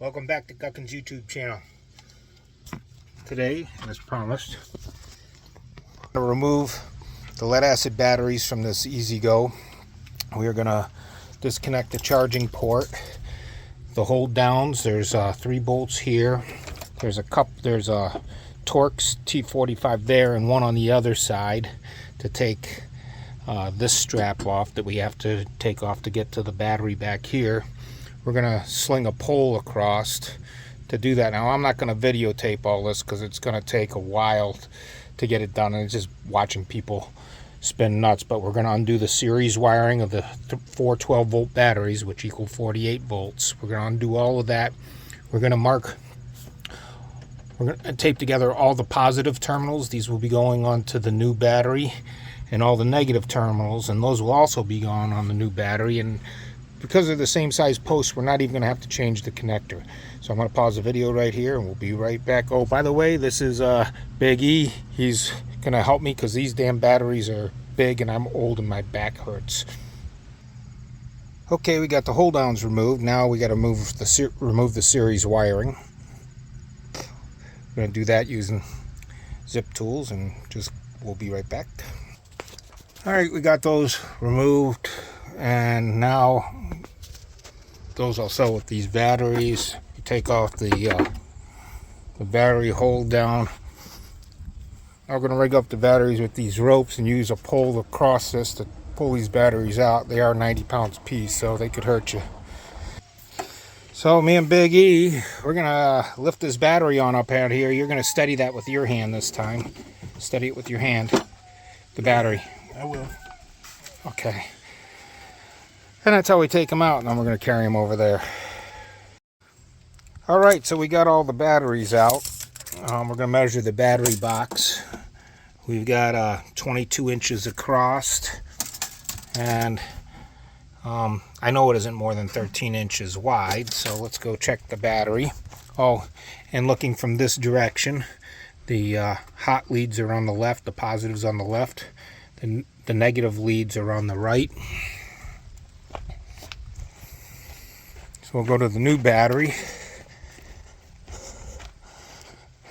Welcome back to Guckin's YouTube channel. Today, as promised, I'm going to remove the lead acid batteries from this EZGO. We are going to disconnect the charging port. The hold downs, there's 3 bolts here. There's a Torx T45 there and one on the other side to take this strap off that we have to take off to get to the battery back here. We're gonna sling a pole across to do that. Now I'm not gonna videotape all this because it's gonna take a while to get it done, and it's just watching people spin nuts. But we're gonna undo the series wiring of the 4 12-volt batteries, which equal 48 volts. We're gonna undo all of that. We're gonna tape together all the positive terminals. These will be going onto the new battery, and all the negative terminals, and those will also be going on the new battery. And because of the same size posts, we're not even going to have to change the connector. So I'm going to pause the video right here and we'll be right back. Oh, by the way, this is Big E. He's going to help me because these damn batteries are big and I'm old and my back hurts. Okay, we got the hold downs removed. Now we got to remove the series wiring. We're going to do that using zip tools, and we'll be right back. All right, we got those removed, and now goes also with these batteries. You take off the battery hold down. I'm going to rig up the batteries with these ropes and use a pole across this to pull these batteries out. They are 90 pounds a piece, so they could hurt you. So me and Big E, we're going to lift this battery on up out here. You're going to steady that with your hand this time. Steady it with your hand, the battery. I will. Okay. And that's how we take them out, and then we're going to carry them over there. Alright, so we got all the batteries out. We're going to measure the battery box. We've got 22 inches across, and I know it isn't more than 13 inches wide, so let's go check the battery. Oh, and looking from this direction, the hot leads are on the left, the positives on the left, the negative leads are on the right. So we'll go to the new battery.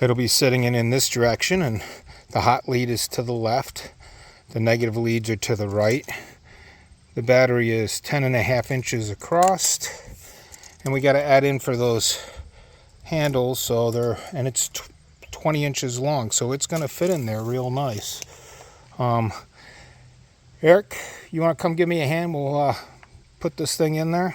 It'll be sitting in this direction, and the hot lead is to the left. The negative leads are to the right. The battery is 10.5 inches across, and we got to add in for those handles, and it's 20 inches long, so it's going to fit in there real nice. Eric, you want to come give me a hand? We'll put this thing in there.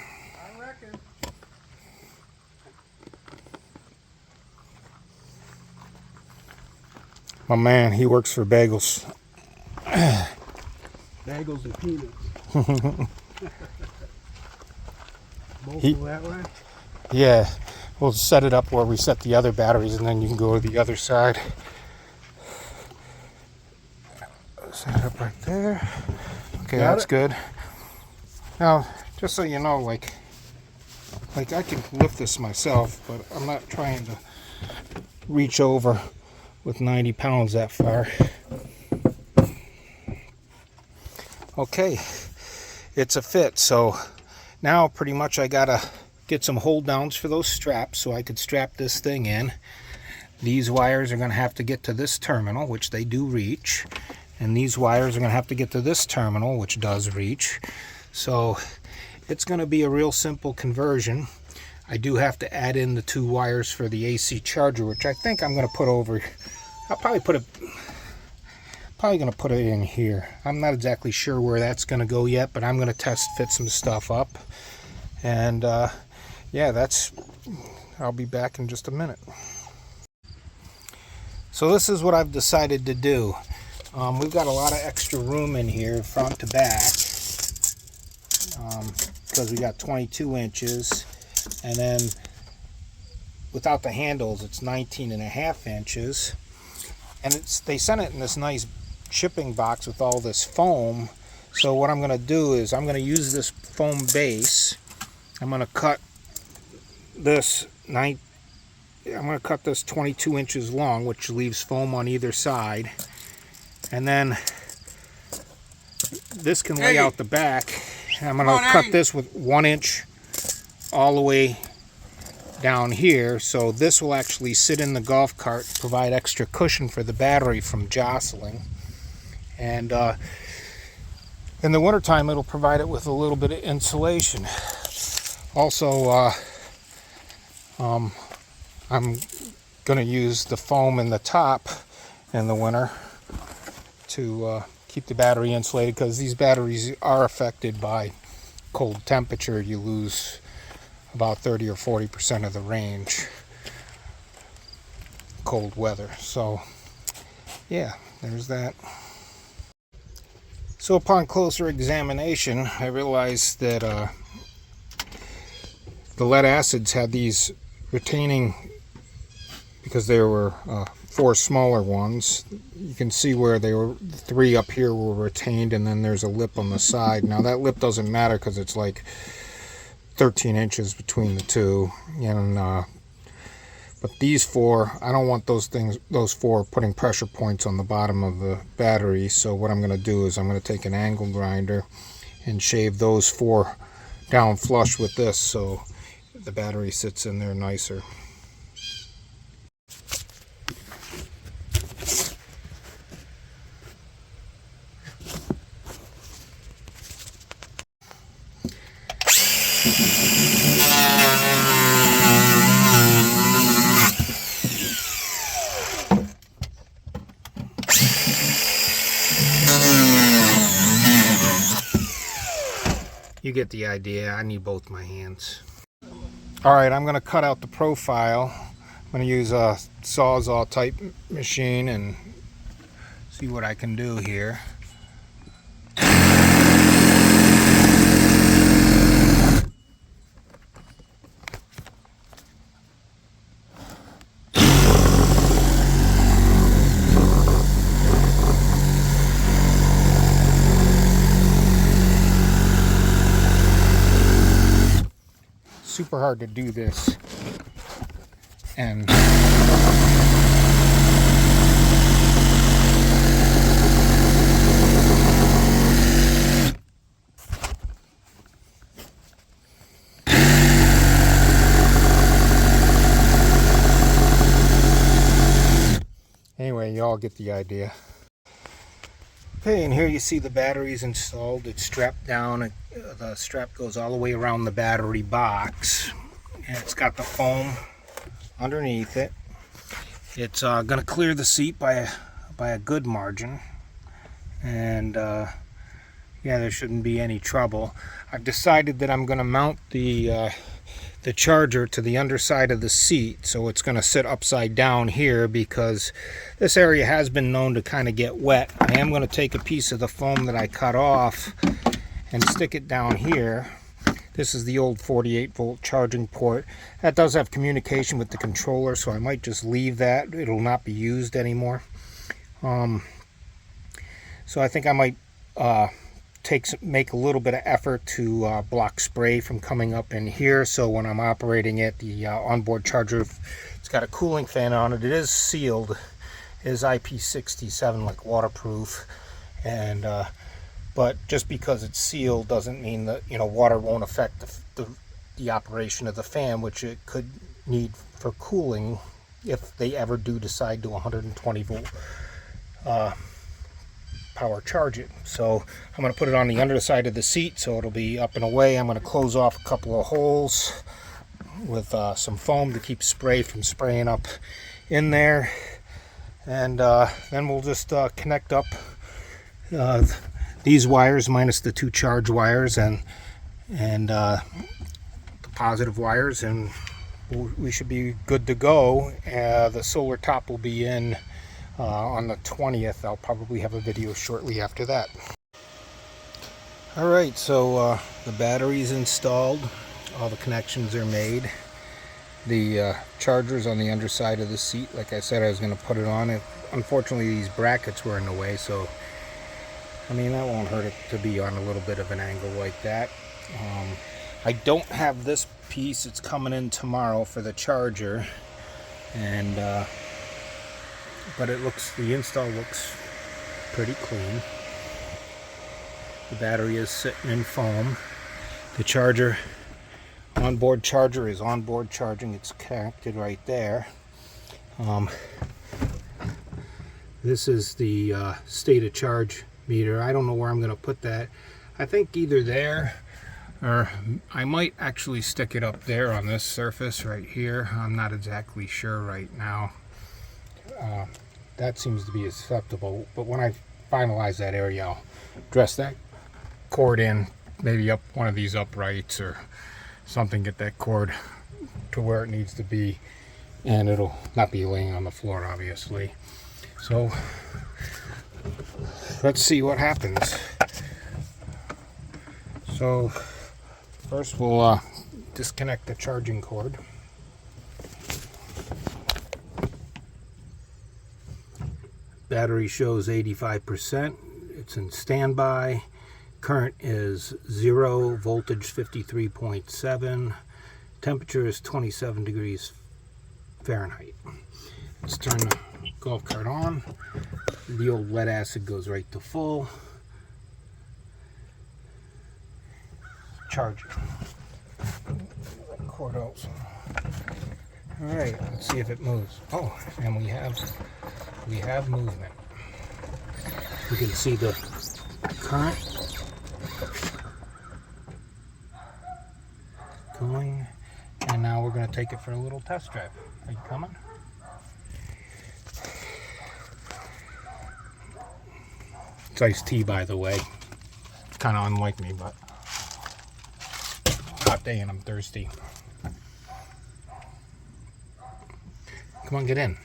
My man, he works for bagels. Bagels and peanuts. Both go that way? Yeah. We'll set it up where we set the other batteries, and then you can go to the other side. Set it up right there. Okay, that's good. Now, just so you know, like I can lift this myself, but I'm not trying to reach over with 90 pounds that far. Okay, it's a fit. So now pretty much I gotta get some hold downs for those straps so I could strap this thing in. These wires are gonna have to get to this terminal, which they do reach, and these wires are gonna have to get to this terminal, which does reach. So it's gonna be a real simple conversion. I do have to add in the 2 wires for the AC charger, which I think I'm going to put over. I'll probably going to put it in here. I'm not exactly sure where that's going to go yet, but I'm going to test fit some stuff up. And yeah, I'll be back in just a minute. So this is what I've decided to do. We've got a lot of extra room in here, front to back, because we got 22 inches. And then without the handles, it's 19.5 inches. And they sent it in this nice shipping box with all this foam. So what I'm going to do is I'm going to use this foam base. I'm going to cut this 22 inches long, which leaves foam on either side. And then this can lay out the back. And I'm going to cut this with 1 inch all the way down here, so this will actually sit in the golf cart, provide extra cushion for the battery from jostling. And in the wintertime, it'll provide it with a little bit of insulation. Also, I'm going to use the foam in the top in the winter to keep the battery insulated, because these batteries are affected by cold temperature. You lose about 30 or 40% of the range cold weather. So yeah, there's that. So upon closer examination, I realized that the lead acids had these retaining, because there were 4 smaller ones. You can see where they were, 3 up here were retained, and then there's a lip on the side. Now that lip doesn't matter because it's like 13 inches between the two, and but these 4, I don't want those 4 putting pressure points on the bottom of the battery. So what I'm going to do is I'm going to take an angle grinder and shave those 4 down flush with this, so the battery sits in there nicer. You get the idea. I need both my hands. Alright, I'm going to cut out the profile. I'm going to use a Sawzall type machine and see what I can do here. Super hard to do this, and anyway, y'all get the idea. Okay, and here you see the batteries installed. It's strapped down. The strap goes all the way around the battery box, and it's got the foam underneath it. It's going to clear the seat by a good margin, and yeah, there shouldn't be any trouble. I've decided that I'm going to mount the charger to the underside of the seat, so it's going to sit upside down here, because this area has been known to kind of get wet. I am going to take a piece of the foam that I cut off and stick it down here. This is the old 48-volt charging port. That does have communication with the controller, so I might just leave that. It'll not be used anymore. So I think I might make a little bit of effort to block spray from coming up in here, so when I'm operating it, the onboard charger, it's got a cooling fan on it. It is sealed. It is IP67, like waterproof, and but just because it's sealed doesn't mean that, you know, water won't affect the operation of the fan, which it could need for cooling if they ever do decide to 120 volt power charge it. So I'm going to put it on the underside of the seat, so it'll be up and away. I'm going to close off a couple of holes with some foam to keep spray from spraying up in there, and then we'll just connect up these wires minus the 2 charge wires and the positive wires, and we should be good to go. The solar top will be in on the 20th. I'll probably have a video shortly after that. Alright, so the battery's installed, all the connections are made. The charger's on the underside of the seat. Like I said, I was going to put it on it. Unfortunately, these brackets were in the way, so I mean, that won't hurt it to be on a little bit of an angle like that. I don't have this piece. It's coming in tomorrow for the charger, and but the install looks pretty clean. The battery is sitting in foam. The charger onboard charger is onboard charging. It's connected right there. This is the state of charge meter. I don't know where I'm going to put that. I think either there, or I might actually stick it up there on this surface right here. I'm not exactly sure right now. That seems to be acceptable, but when I finalize that area, I'll dress that cord in, maybe up one of these uprights or something, get that cord to where it needs to be, and it'll not be laying on the floor, obviously. So let's see what happens. So first we'll disconnect the charging cord. Battery shows 85%. It's in standby. Current is 0, voltage 53.7, temperature is 27 degrees Fahrenheit. Let's turn the golf cart on. The old lead acid goes right to full. Charge it. Cord also. Alright, let's see if it moves. Oh, and we have movement. You can see the current going, and now we're going to take it for a little test drive. Are you coming? It's iced tea, by the way. Kind of unlike me, but hot day and I'm thirsty. Come on, get in.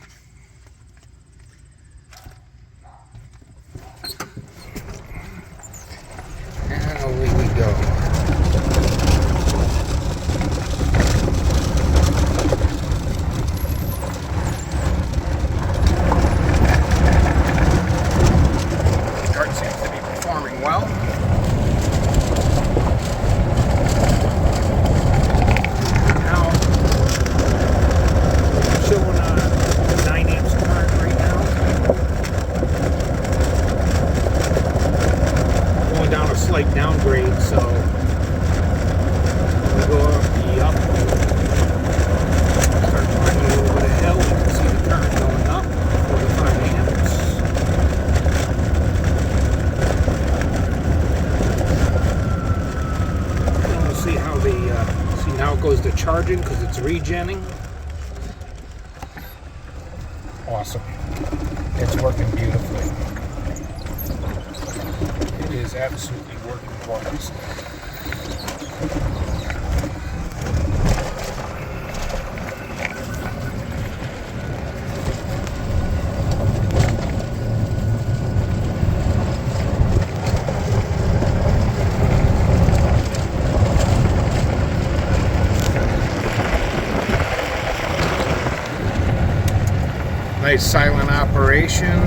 And away we go. Cart seems to be performing well. Now, showing 9 amps current right now. Going down a slight downgrade, so we go up the up. Start climbing a little bit of hill. You can see the current going up over 5 amps. And we'll see how the see now it goes to charging because it's regenning. Awesome. It's working beautifully. It is absolutely working for us. Nice silent operation.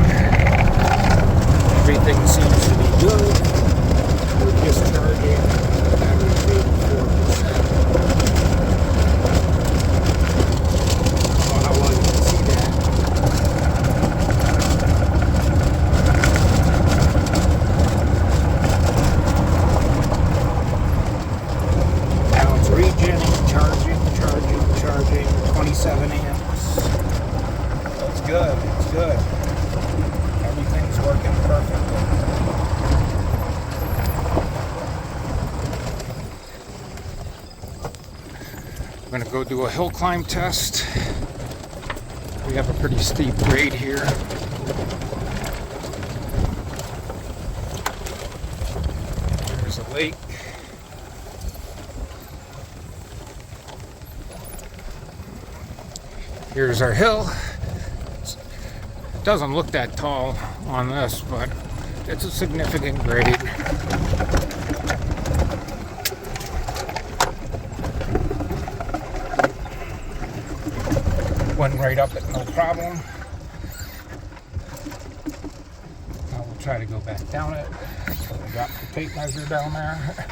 Everything seems to be good. We're just charging. Battery's 84%. I don't know how well you can see that. Now it's regenning, charging, 27 amps. It's good, it's good. Everything's working perfectly. I'm going to go do a hill climb test. We have a pretty steep grade here. There's a lake. Here's our hill. Doesn't look that tall on this, but it's a significant grade. Went right up it, no problem. Now we'll try to go back down it. So I dropped the tape measure down there.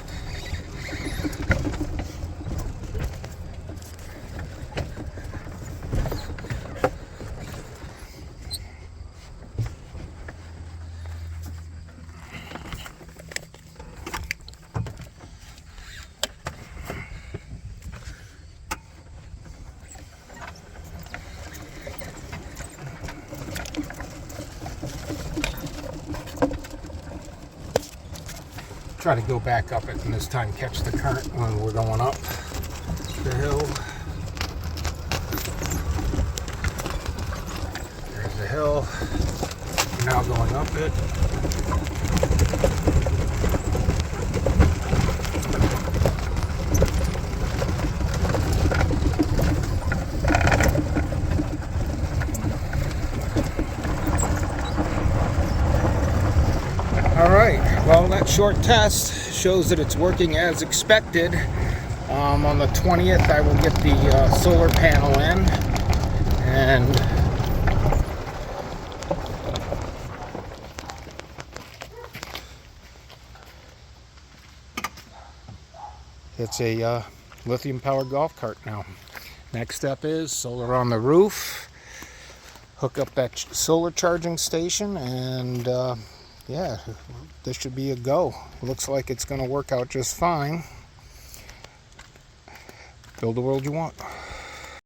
try to go back up it and this time catch the current when we're going up the hill. There's the hill. We're now going up it. Alright, well, that short test shows that it's working as expected. On the 20th I will get the solar panel in, and it's a lithium powered golf cart now. Next step is solar on the roof, hook up that solar charging station, and yeah, this should be a go. Looks like it's going to work out just fine. Build the world you want.